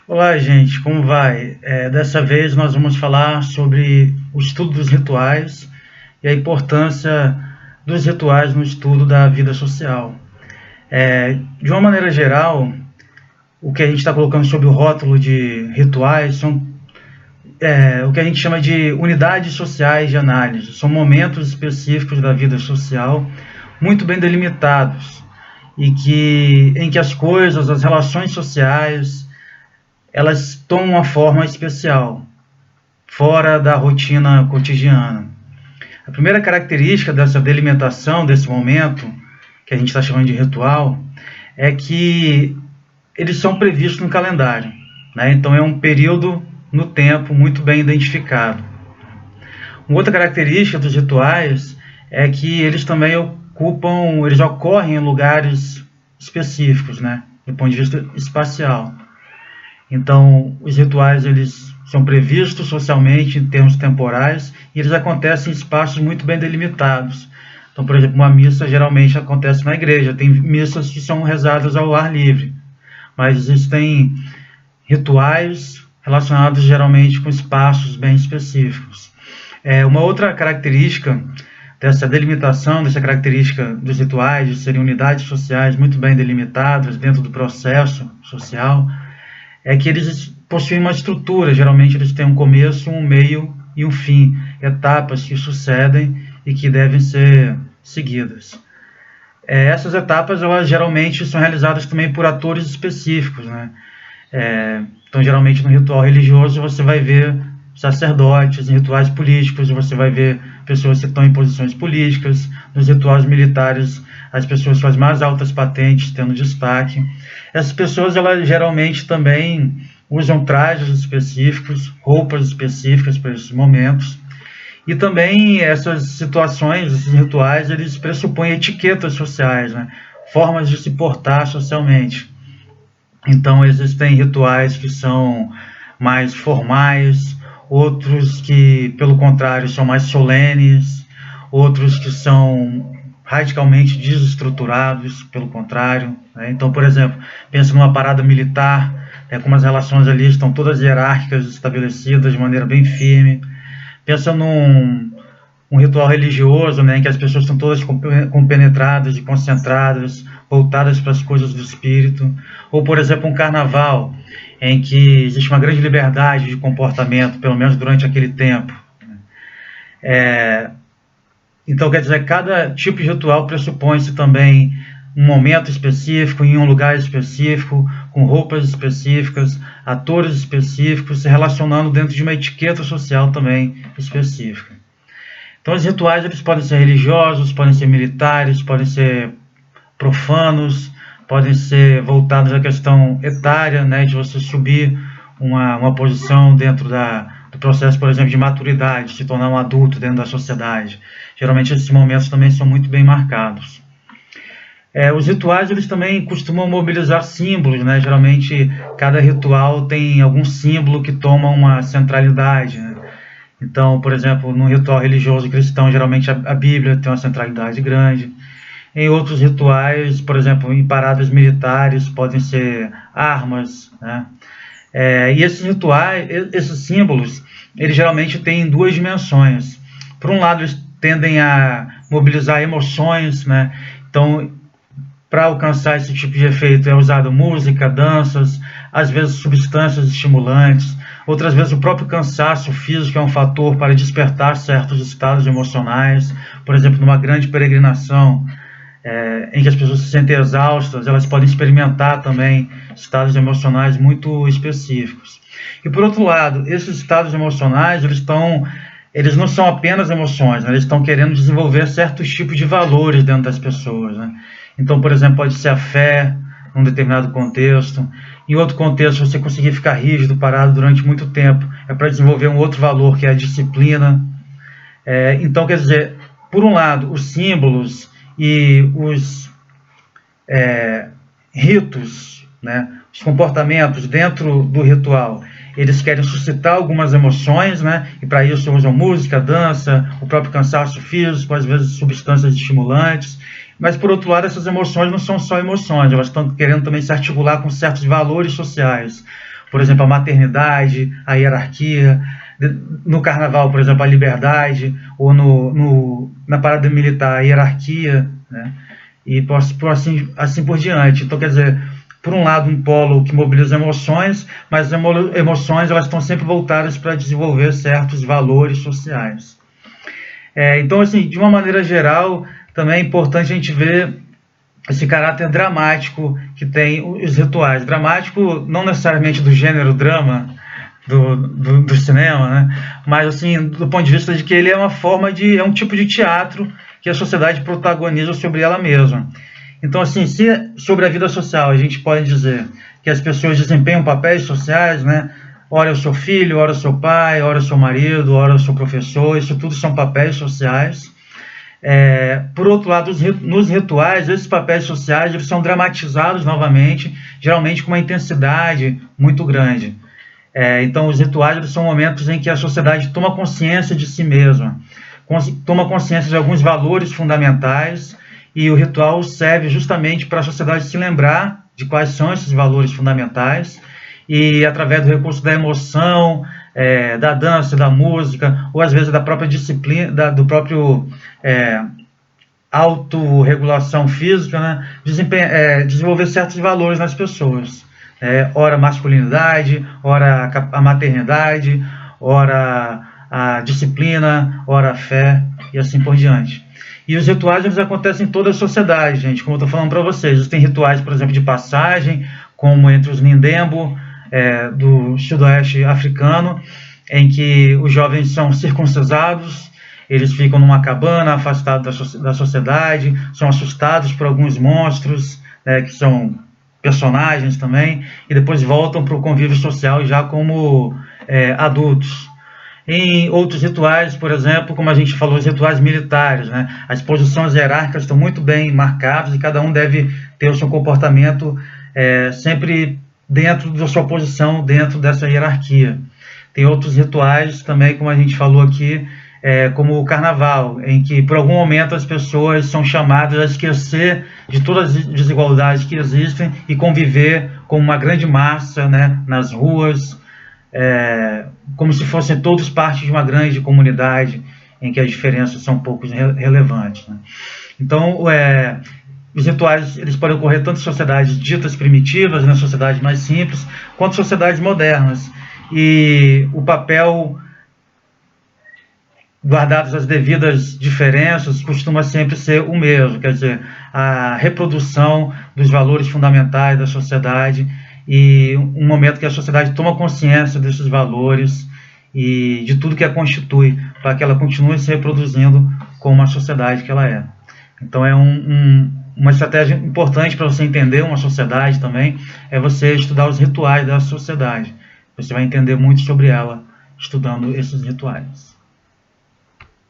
Olá, gente, como vai? Dessa vez nós vamos falar sobre o estudo dos rituais e a importância dos rituais no estudo da vida social. De uma maneira geral, o que a gente está colocando sob o rótulo de rituais são o que a gente chama de unidades sociais de análise. São momentos específicos da vida social muito bem delimitados e em que as coisas, as relações sociais, elas tomam uma forma especial, fora da rotina cotidiana. A primeira característica dessa delimitação, desse momento, que a gente está chamando de ritual, é que eles são previstos no calendário. Né? Então é um período no tempo muito bem identificado. Uma outra característica dos rituais é que eles também eles ocorrem em lugares específicos, né? Do ponto de vista espacial. Então, os rituais eles são previstos socialmente em termos temporais e eles acontecem em espaços muito bem delimitados. Então, por exemplo, uma missa geralmente acontece na igreja. Tem missas que são rezadas ao ar livre, mas existem rituais relacionados geralmente com espaços bem específicos. Uma outra característica dessa delimitação, dessa característica dos rituais de serem unidades sociais muito bem delimitadas dentro do processo social, é que eles possuem uma estrutura, geralmente eles têm um começo, um meio e um fim, etapas que sucedem e que devem ser seguidas. Essas etapas, elas geralmente são realizadas também por atores específicos, né? Então, geralmente no ritual religioso você vai ver sacerdotes, em rituais políticos você vai ver pessoas que estão em posições políticas, nos rituais militares as pessoas com as mais altas patentes tendo destaque. Essas pessoas, elas geralmente também usam trajes específicos, roupas específicas para esses momentos. E também essas situações, esses rituais, eles pressupõem etiquetas sociais, né? Formas de se portar socialmente. Então, existem rituais que são mais formais, outros que, pelo contrário, são mais solenes, outros que são radicalmente desestruturados, pelo contrário. Né? Então, por exemplo, pensa numa parada militar, como as relações ali estão todas hierárquicas, estabelecidas de maneira bem firme. Pensa um ritual religioso, né, em que as pessoas estão todas compenetradas e concentradas, voltadas para as coisas do espírito. Ou, por exemplo, um carnaval, em que existe uma grande liberdade de comportamento, pelo menos durante aquele tempo. Então, quer dizer, cada tipo de ritual pressupõe-se também um momento específico, em um lugar específico, com roupas específicas, atores específicos, se relacionando dentro de uma etiqueta social também específica. Então, os rituais eles podem ser religiosos, podem ser militares, podem ser profanos, podem ser voltados à questão etária, né, de você subir uma posição dentro do processo, por exemplo, de maturidade, se tornar um adulto dentro da sociedade. Geralmente, esses momentos também são muito bem marcados. Os rituais eles também costumam mobilizar símbolos, né? Geralmente, cada ritual tem algum símbolo que toma uma centralidade, né? Então, por exemplo, no ritual religioso cristão, geralmente a Bíblia tem uma centralidade grande. Em outros rituais, por exemplo, em paradas militares, podem ser armas, né? E esses rituais, esses símbolos, eles geralmente têm duas dimensões. Por um lado, eles tendem a mobilizar emoções, né? Então, para alcançar esse tipo de efeito é usado música, danças, às vezes substâncias estimulantes, outras vezes o próprio cansaço físico é um fator para despertar certos estados emocionais. Por exemplo, numa grande peregrinação, em que as pessoas se sentem exaustas, elas podem experimentar também estados emocionais muito específicos. E por outro lado, esses estados emocionais, eles não são apenas emoções, né? Eles estão querendo desenvolver certos tipos de valores dentro das pessoas, né? Então, por exemplo, pode ser a fé num determinado contexto. Em outro contexto, você conseguir ficar rígido, parado durante muito tempo, é para desenvolver um outro valor, que é a disciplina. Então, quer dizer, por um lado, os símbolos e os ritos, né, os comportamentos dentro do ritual, eles querem suscitar algumas emoções, né, e para isso usam música, dança, o próprio cansaço físico, às vezes substâncias estimulantes. Mas, por outro lado, essas emoções não são só emoções, elas estão querendo também se articular com certos valores sociais. por exemplo, a maternidade, a hierarquia, no carnaval, por exemplo, a liberdade, ou na parada militar, a hierarquia, né? E assim por diante. Então, quer dizer, por um lado, um polo que mobiliza emoções, mas as emoções elas estão sempre voltadas para desenvolver certos valores sociais. Então, assim, de uma maneira geral, também é importante a gente ver esse caráter dramático que tem os rituais. Dramático não necessariamente do gênero drama do cinema, né? Mas assim, do ponto de vista de que ele é uma forma de... é um tipo de teatro que a sociedade protagoniza sobre ela mesma. Então, assim, se sobre a vida social a gente pode dizer que as pessoas desempenham papéis sociais, né? Ora eu sou filho, ora eu sou pai, ora eu sou marido, ora eu sou professor, isso tudo são papéis sociais. Por outro lado, nos rituais, esses papéis sociais eles são dramatizados novamente, geralmente com uma intensidade muito grande. Então, os rituais eles são momentos em que a sociedade toma consciência de si mesma, toma consciência de alguns valores fundamentais, e o ritual serve justamente para a sociedade se lembrar de quais são esses valores fundamentais, e através do recurso da emoção, da dança, da música, ou às vezes da própria disciplina, do próprio autorregulação física, né, desenvolver certos valores nas pessoas. Ora a masculinidade, ora a maternidade, ora a disciplina, ora a fé, e assim por diante. E os rituais eles acontecem em toda a sociedade, gente, como eu estou falando para vocês. Existem rituais, por exemplo, de passagem, como entre os Ndembo, do sudoeste africano, em que os jovens são circuncisados, eles ficam numa cabana, afastados da sociedade, são assustados por alguns monstros, que são personagens também, e depois voltam para o convívio social já como adultos. Em outros rituais, por exemplo, como a gente falou, os rituais militares, né? As posições hierárquicas estão muito bem marcadas e cada um deve ter o seu comportamento sempre dentro da sua posição, dentro dessa hierarquia. Tem outros rituais também, como a gente falou aqui, como o carnaval, em que por algum momento as pessoas são chamadas a esquecer de todas as desigualdades que existem e conviver como uma grande massa, né, nas ruas, como se fossem todos parte de uma grande comunidade em que as diferenças são pouco relevantes, né? Então, os rituais eles podem ocorrer tanto em sociedades ditas primitivas, nas sociedades mais simples, quanto em sociedades modernas. E o papel, guardadas as devidas diferenças, costuma sempre ser o mesmo, quer dizer, a reprodução dos valores fundamentais da sociedade, e um momento que a sociedade toma consciência desses valores e de tudo que a constitui, para que ela continue se reproduzindo como a sociedade que ela é. Então é uma estratégia importante para você entender uma sociedade também, é você estudar os rituais da sociedade. Você vai entender muito sobre ela estudando esses rituais.